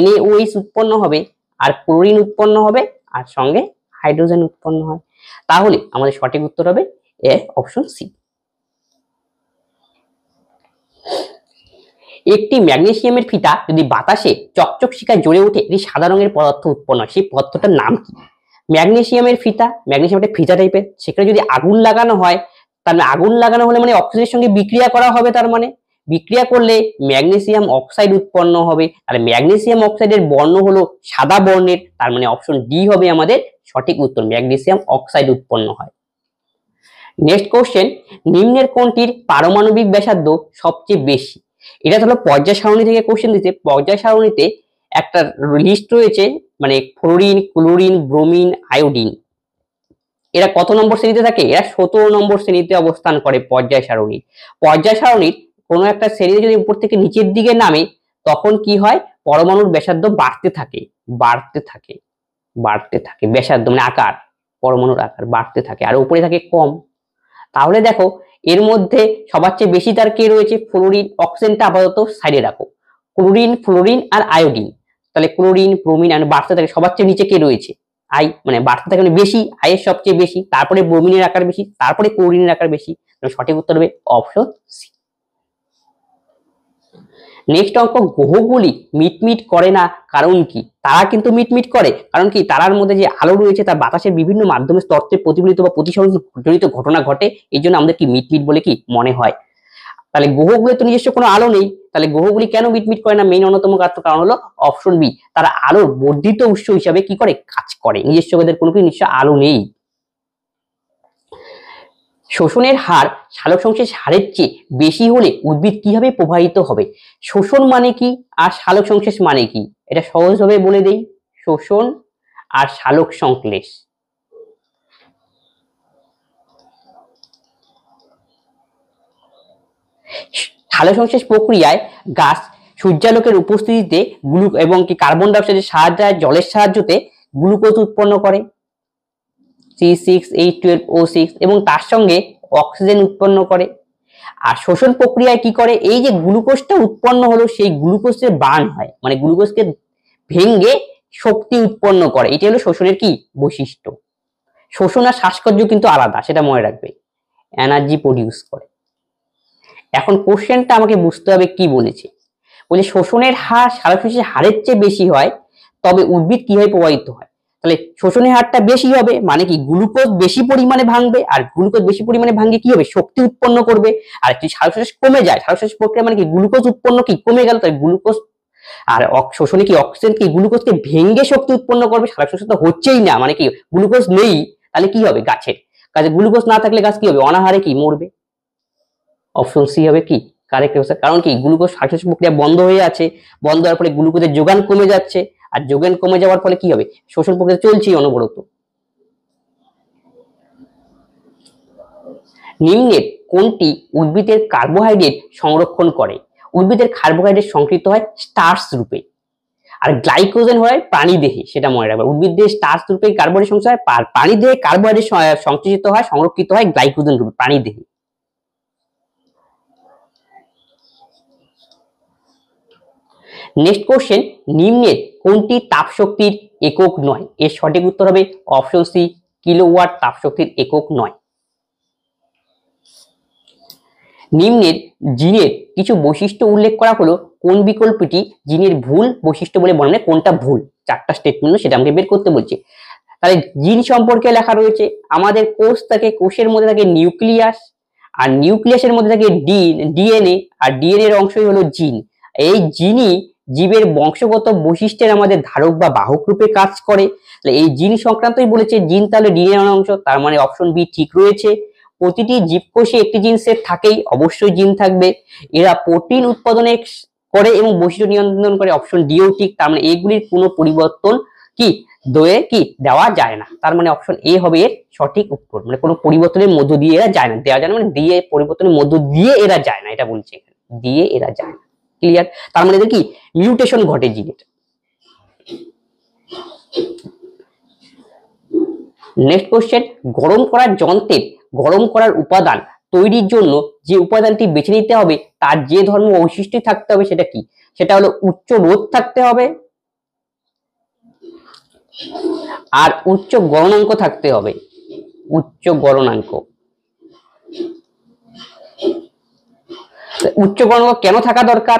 NaOH উৎপন্ন হবে, আর ক্লোরিন উৎপন্ন হবে, আর সঙ্গে হাইড্রোজেন উৎপন্ন হয়। তাহলে আমাদের সঠিক উত্তর হবে এ, অপশন সি। একটি ম্যাগনেসিয়ামের ফিতা যদি বাতাসে চকচক শিখায় জ্বলে ওঠে, এটি সাদা রঙের পদার্থ উৎপন্ন হয়, সেই পদার্থটার নাম কি? ম্যাগনেসিয়ামের ফিতা, ম্যাগনেসিয়াম একটা ফিতা টাইপের, সেখানে যদি আগুন লাগানো হয়, তাহলে আগুন লাগানো হলে মানে অক্সিজেনের সঙ্গে বিক্রিয়া করা হবে, তার মানে বিক্রিয়া করলে ম্যাগনেসিয়াম অক্সাইড উৎপন্ন হবে। আর ম্যাগনেসিয়াম অক্সাইডের বর্ণ হলো সাদা বর্ণের, তার মানে অপশন ডি হবে আমাদের সঠিক উত্তর, ম্যাগনেসিয়াম অক্সাইড উৎপন্ন হয়। নেক্সট কোশ্চেন, নিম্নের কোনটির পারমাণবিক ব্যাসার্ধ সবচেয়ে বেশি? এটা হলো পর্যায় সারণী থেকে কোশ্চেন দিতে। পর্যায় সারণীতে একটা লিস্ট রয়েছে, মানে ফ্লোরিন, ক্লোরিন, ব্রোমিন, আয়োডিন, এরা কত নম্বর শ্রেণীতে থাকে? এরা 17 নম্বর শ্রেণীতে অবস্থান করে পর্যায় সারণী। পর্যায় সারণীর কোনো একটা শ্রেণীতে যদি উপর থেকে নিচের দিকে নামে তখন কি হয়, পরমাণুর ব্যাসার্ধ বাড়তে থাকে, বাড়তে থাকে, বাড়তে থাকে, ব্যাসার্ধ মানে আকার, পরমাণুর আকার বাড়তে থাকে, আর উপরে থাকে কম। তাহলে দেখো এর মধ্যে সবার চেয়ে বেশি তার কে রয়েছে, ফ্লোরিন। অক্সিজেনটা আপাতত সাইডে রাখো, ক্লোরিন, ফ্লোরিন আর আয়োডিন। তাহলে ক্লোরিন, ব্রোমিন আর বাড়তে থাকে, সবার চেয়ে নিচে কে রয়েছে, আই, মানে বাড়তে থাকে মানে বেশি, আয়ের সবচেয়ে বেশি, তারপরে ব্রোমিনের আকার বেশি, তারপরে ক্লোরিনের আকার বেশি। সঠিক উত্তর হবে অপশন সি। নেক্সট অঙ্ক, গ্রহগুলি মিটমিট করে না কারণ কি? তারা কিন্তু মিটমিট করে, কারণ কি তারার মধ্যে যে আলো রয়েছে তা বাতাসের বিভিন্ন মাধ্যমে স্তরে প্রতিফলিত বা প্রতিসরণ জনিত ঘটনা ঘটে, এই জন্য আমাদের কি মিটমিট বলে কি মনে হয়। তাহলে গ্রহগুলো তো নিজস্ব কোনো আলো নেই, তাহলে গ্রহগুলি কেন মিটমিট করে না? মেইন অন্যতম কারণ হলো অপশন বি, তারা আলোর বর্ধিত উৎস হিসাবে কি করে কাজ করে, নিজস্ব ওদের কোনো কি নিজস্ব আলো নেই। শোষণের হার সালোক সংশ্লেষ হারের চেয়ে বেশি হলে উদ্ভিদ কিভাবে প্রভাবিত হবে? শোষণ মানে কি আর সালোক সংশ্লেষ মানে কি, এটা সহজভাবে বলে দেই। শোষণ আর সালোক সংশ্লেষ, সালোক সংশ্লেষ প্রক্রিয়ায় গাছ সূর্যালোকের উপস্থিতিতে এবং কি কার্বন ডাই অক্সাইডের সাহায্যে জলের সাহায্যতে গ্লুকোজ উৎপন্ন করে C6H12O6 এবং তার সঙ্গে অক্সিজেন উৎপন্ন করে। আর শোষণ প্রক্রিয়ায় কি করে, এই যে গ্লুকোজটা উৎপন্ন হলো সেই গ্লুকোজের বার্ন হয়, মানে গ্লুকোজকে ভেঙে শক্তি উৎপন্ন করে। এটি হলো শোষণের কি বৈশিষ্ট্য। শোষণ আর শ্বাসকর্য কিন্তু আলাদা, সেটা মনে রাখবে, এনার্জি প্রডিউস করে। এখন কোশ্চেনটা আমাকে বুঝতে হবে কি বলেছে, বলে শোষণের হার সালোক সংশ্লেষের হারের চেয়ে বেশি হয় তবে উদ্ভিদ কিভাবে প্রভাবিত হয়। তাহলে শোষণের হারটা বেশি হবে মানে কি গ্লুকোজ বেশি পরিমাণে ভাঙবে, আর গ্লুকোজ বেশি পরিমাণে ভাঙলে কি হবে, শক্তি উৎপন্ন করবে। আর যদি সালোক সংশ্লেষ কমে যায়, সালোক সংশ্লেষ প্রক্রিয়া মানে কি গ্লুকোজ উৎপন্ন কি কমে গেল, তাই গ্লুকোজ আর শোষণে কি অক্সিজেন কি গ্লুকোজকে ভেঙে শক্তি উৎপন্ন করবে। সালোক সংশ্লেষ তো হচ্ছেই না, মানে কি গ্লুকোজ নেই, তাহলে কি হবে গাছের, গাছে গ্লুকোজ না থাকলে গাছ কি হবে, অনাহারে কি মরবে। অপশন সি হবে কি কারেক্ট অ্যান্সার। কারণ কি গ্লুকোজ সংশ্লেষণ প্রক্রিয়া বন্ধ হয়ে আছে, বন্ধ হওয়ার ফলে গ্লুকোজের যোগান কমে যাচ্ছে, আর যোগান কমে যাওয়ার ফলে কি হবে, শোষণ প্রক্রিয়া চলছেই অনবরত। নিম্নের কোনটি উদ্ভিদের কার্বোহাইড্রেট সংরক্ষণ করে? উদ্ভিদের কার্বোহাইড্রেট সংকৃত হয় স্টার্চ রূপে, আর গ্লাইকোজেন হয় প্রাণীদেহে, সেটা মনে রাখবে। উদ্ভিদের স্টার্চ রূপে কার্বোহাইড্রেট সংশ্লেষ হয়, প্রাণীদেহে কার্বোহাইড্রেট সংশ্লেষিত হয়, সংরক্ষিত হয় গ্লাইকোজেন রূপে প্রাণীদেহে। নেক্সট কোশ্চেন, নিম্নের কোনটি তাপশক্তির একক নয়? এর সঠিক উত্তর হবে অপশন সি, কিলোওয়াট তাপশক্তির একক নয়। নিম্নের জিনের কিছু বৈশিষ্ট্য উল্লেখ করা হলো, কোন বিকল্পটি জিনের ভুল বৈশিষ্ট্য বলে মনে হয়, কোনটা ভুল? চারটা স্টেটমেন্ট সেটা আমাকে বের করতে বলছে। তাহলে জিন সম্পর্কে লেখা রয়েছে, আমাদের কোষ থাকে, কোষের মধ্যে থাকে নিউক্লিয়াস, আর নিউক্লিয়াসের মধ্যে থাকে ডিএনএ, আর ডিএনএ এর অংশই হলো জিন। এই জিনই জীবের বংশগত বৈশিষ্ট্যের আমাদের ধারক বা বাহক রূপে কাজ করে। তাহলে এই জিন সংক্রান্তই বলেছে, জিন তাহলে ডিএনএ অংশ, তার মানে অপশন বি ঠিক রয়েছে। প্রতিটি জীবকোষে একটি জিন সেট থাকেই, অবশ্যই জিন থাকবে। এরা প্রোটিন উৎপাদনে করে এবং বৈশিষ্ট্য নিয়ন্ত্রণ করে, অপশন ডিও ঠিক। তার মানে এগুলির কোনো পরিবর্তন কি দেওয়া যায় না, তার মানে অপশন এ হবে এর সঠিক উত্তর। মানে কোনো পরিবর্তনের মধ্য দিয়ে এরা যায় না, দেওয়া যায় না মানে দিয়ে পরিবর্তনের মধ্য দিয়ে এরা যায় না, এটা বলছে এখানে, দিয়ে এরা যায় না। ক্লিয়ার? তার মানে এদের কি মিউটেশন ঘটে জিনের। নেক্সট কোশ্চেন, গরম করার যন্ত্রের গরম করার উপাদান তৈরির জন্য যে উপাদানটি বেছে নিতে হবে তার যে ধর্ম বৈশিষ্ট্য থাকতে হবে সেটা কি? সেটা হলো উচ্চ রোধ থাকতে হবে আর উচ্চ গলনাঙ্ক থাকতে হবে, উচ্চ গলনাঙ্ক। উচ্চ গলনাঙ্ক কেন থাকা দরকার?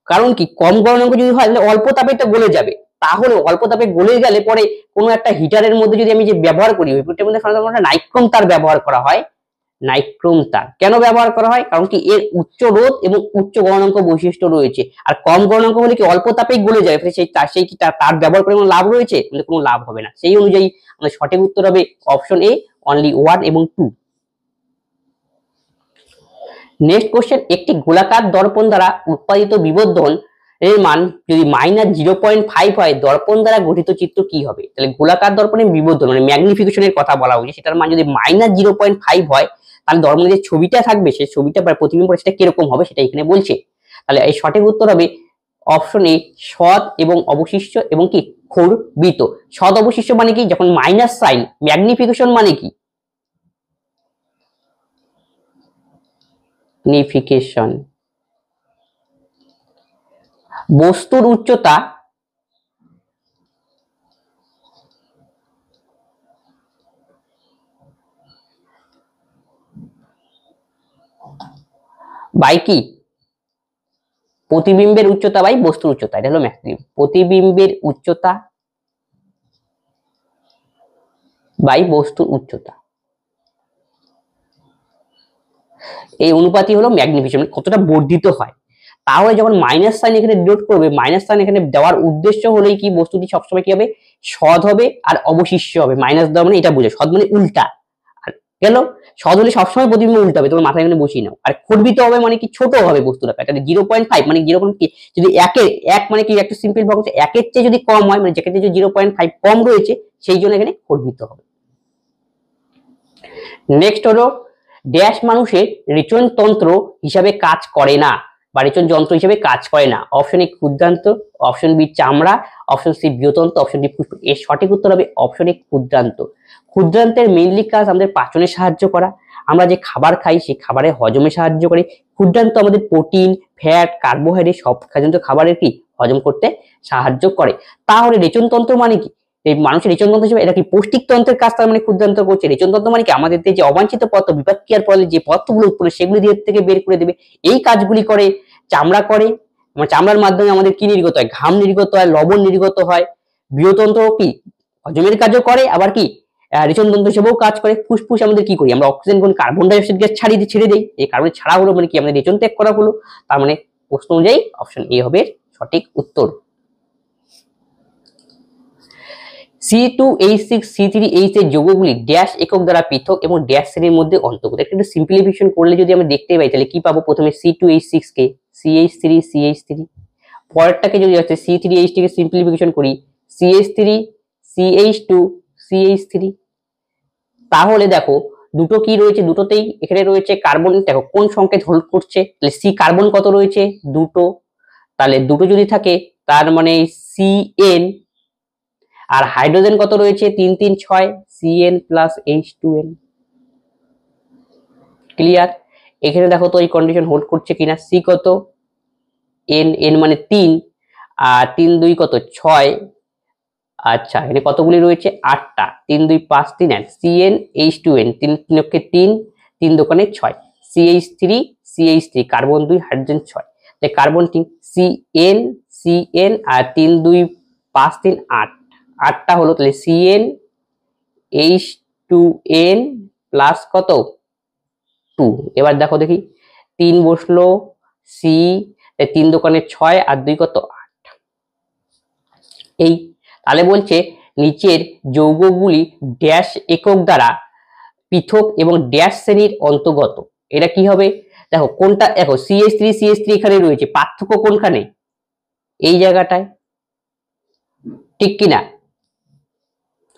কারণ কি কম গলনাঙ্ক যদি হয় তাহলে অল্প তাপে তো গলে যাবে, তাহলে অল্প তাপে গলে গেলে পরে কোনো একটা হিটারের মধ্যে যদি আমি যে ব্যবহার করি, ওই মধ্যে সাধারণত নাইক্রোম তার ব্যবহার করা হয়। নাইক্রোম তার কেন ব্যবহার করা হয়? কারণ কি এর উচ্চ রোধ এবং উচ্চ গলনাঙ্ক বৈশিষ্ট্য রয়েছে, আর কম গলনাঙ্ক হলে কি অল্প তাপেই গলে যায়, সেই কি তার ব্যবহার করে কোনো লাভ রয়েছে? কোনো লাভ হবে না। সেই অনুযায়ী আমাদের সঠিক উত্তর হবে অপশন এ, অনলি 1 এবং 2। নেক্সট কোশ্চেন, একটি গোলাকার দর্পণ দ্বারা উৎপাদিত বিবর্ধন এর মান যদি -0.5 হয়, দর্পণ দ্বারা গঠিত চিত্র কি হবে? তাহলে গোলাকার দর্পণের বিবর্ধন মানে ম্যাগনিফিকেশনের কথা বলা হয়েছে, সেটার মান যদি -0.5 হয়, তাহলে দর্পণের যে ছবিটা থাকবে সেই ছবিটা বা প্রতিবিম্ব সেটা কিরকম হবে সেটা এখানে বলছে। তাহলে এই সঠিক উত্তর হবে অপশন এ, সৎ এবং অবশিষ্ট এবং কি খর্বিত। সৎ অবশিষ্ট মানে কি? যখন মাইনাস সাইন, ম্যাগনিফিকেশন মানে কি? ম্যাগনিফিকেশন। বস্তুর উচ্চতা বাই কি? প্রতিবিম্বের উচ্চতা বাই বস্তুর উচ্চতা, এটা হলো ম্যাক্সিমাম। প্রতিবিম্বের উচ্চতা বাই বস্তুর উচ্চতা, এই অনুপাতই হলো ম্যাগনিফিকেশন, কতটা বর্ধিত হয়। তাহলে যখন মাইনাস সাইন এখানে ডিনোট করবে, মাইনাস সাইন এখানে দেওয়ার উদ্দেশ্য হলেই কি বস্তুটি সবসময় কি হবে? সৎ হবে আর অবশিষ্ট হবে। মাইনাস দেওয়া মানে এটা বুঝে, সৎ মানে উল্টা। আর গেল সৎ হলে সবসময় প্রতিবিম্ব উল্টা হবে, তোমার মাথায় এখানে বসিয়ে নাও। আর খর্বিত হবে মানে কি? ছোট হবে বস্তুটা। তাহলে 0.5 মানে 0 কি? যদি এক মানে কি একটা সিম্পল ভাগ হচ্ছে, একের চেয়ে যদি কম হয় মানে যেখানে 0.5 কম রয়েছে সেই জন্য এখানে খর্বিত হবে। নেক্সট হলো ড্যাশ মানুষের রেচনতন্ত্র হিসাবে কাজ করে না বা রেচন যন্ত্র হিসেবে কাজ করে না। অপশন এ ক্ষুদ্রান্ত, অপশন বি চামড়া, অপশন সি বৃহতন্ত্র, অপশন ডি ফুসফুস। এর সঠিক উত্তর হবে অপশন এ ক্ষুদ্রান্ত। ক্ষুদ্রান্তের মেইনলি কাজ আমাদের পাচনে সাহায্য করা, আমরা যে খাবার খাই সেই খাবারে হজমে সাহায্য করে। ক্ষুদ্রান্ত আমাদের প্রোটিন, ফ্যাট, কার্বোহাইড্রেট সব খাবারের কি হজম করতে সাহায্য করে। তাহলে রেচনতন্ত্র মানে কি? এই মানুষের রেচনতন্ত্র হিসেবে এটা কি পৌষ্টিক তন্ত্রের কাজ, তার মানে ক্ষুদ্রান্ত করছে। রেচনতন্ত্র মানে কি? আমাদের যে অবাঞ্ছিত পদার্থ বিপাকীয়ার ফলে যে পদার্থগুলো উৎপন্ন সেগুলি দেহ থেকে বের করে দেবে, এই কাজগুলি করে চামড়া করে। মানে চামড়ার মাধ্যমে আমাদের কি নির্গত হয়? ঘাম নির্গত হয়, লবণ নির্গত হয়। বৃহতন্ত্র কি হজমের কাজও করে, আবার কি রেচনতন্ত্র হিসেবেও কাজ করে। ফুসফুস আমাদের কি করি? আমরা অক্সিজেন গ্রহণ, কার্বন ডাই অক্সাইড গ্যাস ছেড়ে দেই। এই কার্বন ছাড়া হলো মানে কি? আমাদের রেচন ত্যাগ করা হলো। তার মানে প্রশ্ন অনুযায়ী অপশন এ হবে সঠিক উত্তর। C2H6 C3H এর যৌগগুলি ড্যাশ একক দ্বারা পৃথক এবং ড্যাশ শ্রেণীর মধ্যে অন্তর্গত। একটু সিম্পলিফিকেশন করলে যদি আমরা দেখতে পাই তাহলে কি পাবো? প্রথমে C2H6 কে CH3 পরেরটাকে যদি হচ্ছে C3H কে সিম্পলিফিকেশন করি CH3 CH2 CH3। তাহলে দেখো দুটো কি রয়েছে, দুটোতেই এখানে রয়েছে কার্বন। দেখো কোন সংকেত হোল্ড করছে, তাহলে সি কার্বন কত রয়েছে? দুটো। তাহলে দুটো যদি থাকে তার মানে CN, আর হাইড্রোজেন কত রয়েছে? 3 3 6 CN প্লাস H2N। ক্লিয়ার? এখানে দেখো তো এই কন্ডিশন হোল্ড করছে কিনা। সি কত? N মানে 3, আর 3 2 কত? 6। আচ্ছা এখানে কতগুলি রয়েছে? 8টা। 3 2 5 3 আর CN H2N 3 3 3 3 দোকানে 6 CH3 কার্বন 2 হাইড্রোজেন 6। তাই কার্বন 3 CN আর 3 2 5 3 8, 8টা হলো। তাহলে CN H2N প্লাস কত? 2। এবার দেখো দেখি 3 বসলো সি, 3 দোকানে 6 আর 2 কত? 8। এই তাহলে বলছে নিচের যৌগগুলি ড্যাশ একক দ্বারা পৃথক এবং ড্যাশ শ্রেণীর অন্তর্গত। এটা কি হবে? দেখো কোনটা, দেখো CH3 এখানে রয়েছে, পার্থক্য কোনখানে? এই জায়গাটায়, ঠিক কিনা?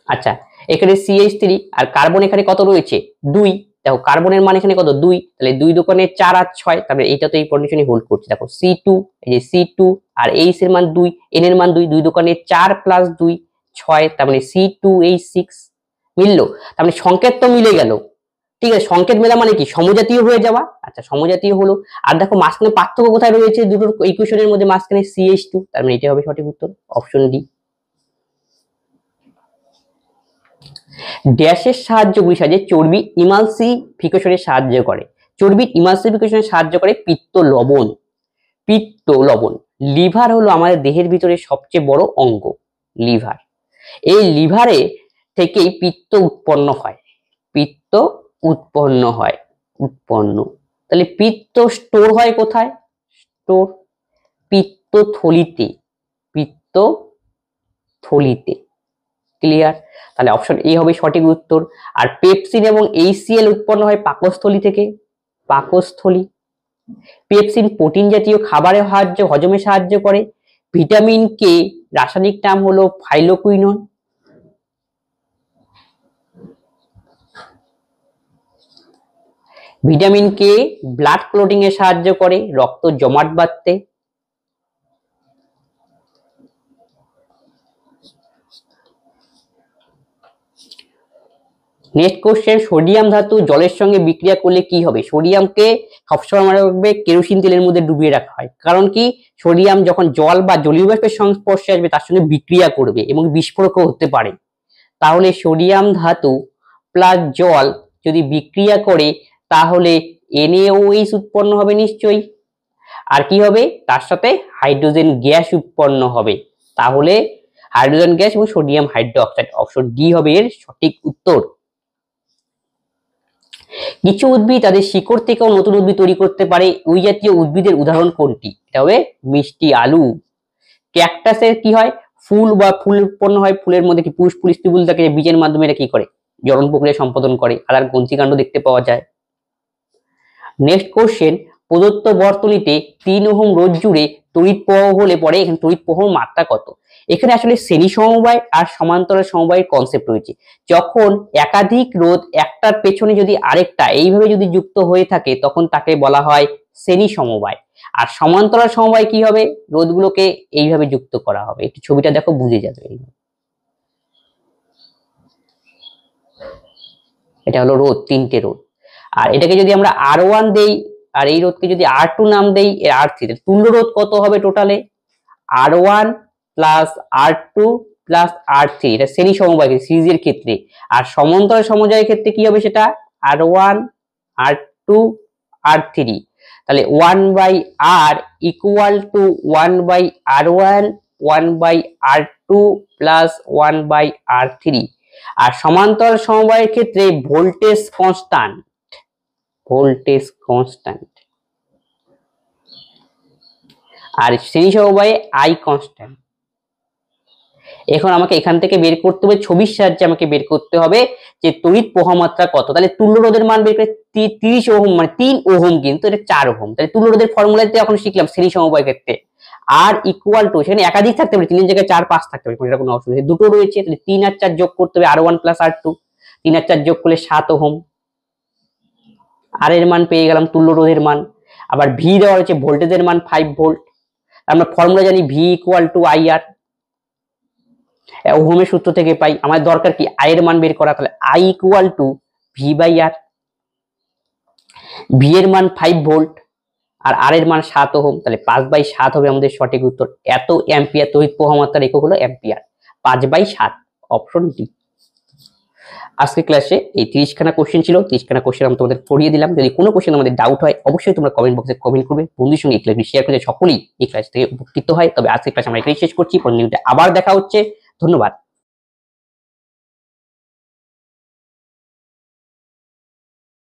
আচ্ছা এখানে CH3 আর কার্বন এখানে কত রয়েছে? 2। দেখো কার্বনের মান এখানে কত? 2। তাহলে 2 দোকানে 4 আর 6, তাহলে এইটা তো এই কন্ডিশনে হোল্ড করছে। দেখো C2, এই যে C2 আর H এর মান 2, N এর মান 2, 2 দোকানে 4 প্লাস 2 6, তার মানে C2H6 মিললো। তার মানে সংকেত তো মিলে গেল। ঠিক আছে, সংকেত মেলা মানে কি? সমজাতীয় হয়ে যাওয়া। আচ্ছা সমজাতীয় হলো। আর দেখো মাঝখানে পার্থক্য কোথায় রয়েছে? দুটোর ইকুয়েশনের মধ্যে মাঝখানে CH2, তার মানে এটা হবে সঠিক উত্তর, অপশন ডি। ড্যাশের সাহায্যগুলি সাহায্যে চর্বি ইমালসিফিকেশনে সাহায্য করে। চর্বির ইমালসিফিকেশনে সাহায্য করে পিত্ত লবণ। লিভার হলো আমাদের দেহের ভিতরে সবচেয়ে বড় অঙ্গ, লিভার। এই লিভারে থেকেই পিত্ত উৎপন্ন হয়। তাহলে পিত্ত স্টোর হয় কোথায়? পিত্তথলিতে। ক্লিয়ার? তাহলে অপশন এ হবে সঠিক উত্তর। আর পেপসিন এবং HCl উৎপন্ন হয় পাকস্থলী থেকে। পেপসিন প্রোটিন জাতীয় খাবারে হজমে সাহায্য করে। ভিটামিন কে রাসায়নিক নাম হলো phylloquinone. Vitamin K blood clotting এ সাহায্য করে, রক্ত জমাট বাঁধতে। নেক্সট কোশ্চেন, সোডিয়াম ধাতু জলের সঙ্গে বিক্রিয়া করলে কি হবে? সোডিয়ামকে সবসময় মনে রাখবে কেরোসিন তেলের মধ্যে ডুবিয়ে রাখা হয়। কারণ কি? সোডিয়াম যখন জল বা জলীয় বাষ্পের সংস্পর্শে আসবে তার সঙ্গে বিক্রিয়া করবে এবং বিস্ফোরকও হতে পারে। তাহলে সোডিয়াম ধাতু প্লাস জল যদি বিক্রিয়া করে তাহলে NaOH উৎপন্ন হবে নিশ্চয়ই। আর কি হবে? তার সাথে হাইড্রোজেন গ্যাস উৎপন্ন হবে। তাহলে হাইড্রোজেন গ্যাস এবং সোডিয়াম হাইড্রোক্সাইড, অপশন ডি হবে এর সঠিক উত্তর। কিছু উদ্ভিদ তাদের শিকড় থেকেও নতুন উদ্ভিদ তৈরি করতে পারে। ওই জাতীয় উদ্ভিদের উদাহরণ কোনটি? এটা হবে মিষ্টি আলু। ক্যাকটাসের কি হয়? ফুল উৎপন্ন হয়। ফুলের মধ্যে কি পুষ্প স্টিবুল থাকে, বীজের মাধ্যমে এটা কি করে? জ্বলন প্রক্রিয়া সম্পাদন করে। আর গ্রন্থিকাণ্ড দেখতে পাওয়া যায়। নেক্সট কোশ্চেন, প্রদত্ত বর্তনীতে 3 ওহম রোধ জুড়ে তড়িৎ প্রবাহ হলে পরে এখানে তড়িৎ প্রবাহ মাত্রা কত? এখানে আসলে শ্রেণী সমবায় আর সমান্তরাল সমবায়ের কনসেপ্ট রয়েছে। যখন একাধিক রোধ একটার পেছনে যদি আরেকটা এইভাবে যদি যুক্ত হয়ে থাকে তখন তাকে বলা হয় শ্রেণী সমবায়। আর সমান্তরাল সমবায় কি হবে? রোধগুলোকে এইভাবে যুক্ত করা হবে। একটু ছবিটা দেখো, বুঝে যাবে। এটা হলো রোধ, 3টে রোধ। আর এটাকে যদি আমরা R1 দেই আর এই রোধকে যদি R2 নাম দেই, এর R3, তুল্য রোধ কত হবে টোটালে? R1 plus R2 plus R3। এটা শ্রেণী সমবায় সিরিজের ক্ষেত্রে। আর সমান্তরাল সমবায়ের ক্ষেত্রে কি হবে? সেটা R1 R2 R3। তাহলে 1/R equal to 1/R1 1/R2 plus 1/R3। আর সমান্তরাল সমবায়ের ক্ষেত্রে ভোল্টেজ কনস্ট্যান্ট, আর শ্রেণী সমবায়ে I কনস্ট্যান্ট। এখন আমাকে এখান থেকে বের করতে হবে, ছবির সাহায্যে আমাকে বের করতে হবে যে তড়িৎ প্রবাহ মাত্রা কত। তাহলে তুল্য রোধের মান বের করে 30 ওহম, মানে 3 ওহম, কিন্তু এটা 4 ওহম। তাহলে তুল্য রোধের ফর্মুলাতে এখন শিখলাম শ্রেণী সমবায় ক্ষেত্রে আর ইকুয়াল টু, সেখানে একাধিক থাকতে পারে, 3 এর জায়গায় 4 5 থাকতে পারে, কোনো কোনো অসুবিধা, দুটো রয়েছে, তাহলে 3 আর 4 যোগ করতে হবে, R1 প্লাস R2, 3 আর 4 যোগ করলে 7 ওহম। আর এর মান পেয়ে গেলাম, তুল্য রোধের মান। আবার ভি দেওয়া হয়েছে, ভোল্টেজের মান 5 ভোল্ট। আমরা ফর্মুলা জানি ভি ইকুয়াল টু IR, ওহমের সূত্র থেকে পাই। আমার দরকার কি আই এর মান বের করা, তাহলে I equal to V by R. V এর মান 5 ভোল্ট আর আর এর মান 7 ওহম, তাহলে 5/7 হবে আমাদের সঠিক উত্তর। এত অ্যাম্পিয়ার তড়িৎ প্রবাহ মাত্রার একক হলো অ্যাম্পিয়ার, 5/7, অপশন ডি। আজকে ক্লাসে এই 30 খানা কোশ্চেন ছিল, 30 খানা কোশ্চেন আমি তোমাদের পড়িয়ে দিলাম। যদি কোনো কোশ্চেন আমাদের ডাউট হয় অবশ্যই তোমরা কমেন্ট বক্সে কমেন্ট করবে, বন্ধুদের সঙ্গে এই ক্লাসটি শেয়ার করে সকলেই এই ক্লাস থেকে উপকৃত হয়। তবে আজকে ক্লাস আমরা এখানেই শেষ করছি, পরের ভিডিওতে আবার দেখা হচ্ছে। ধন্যবাদ।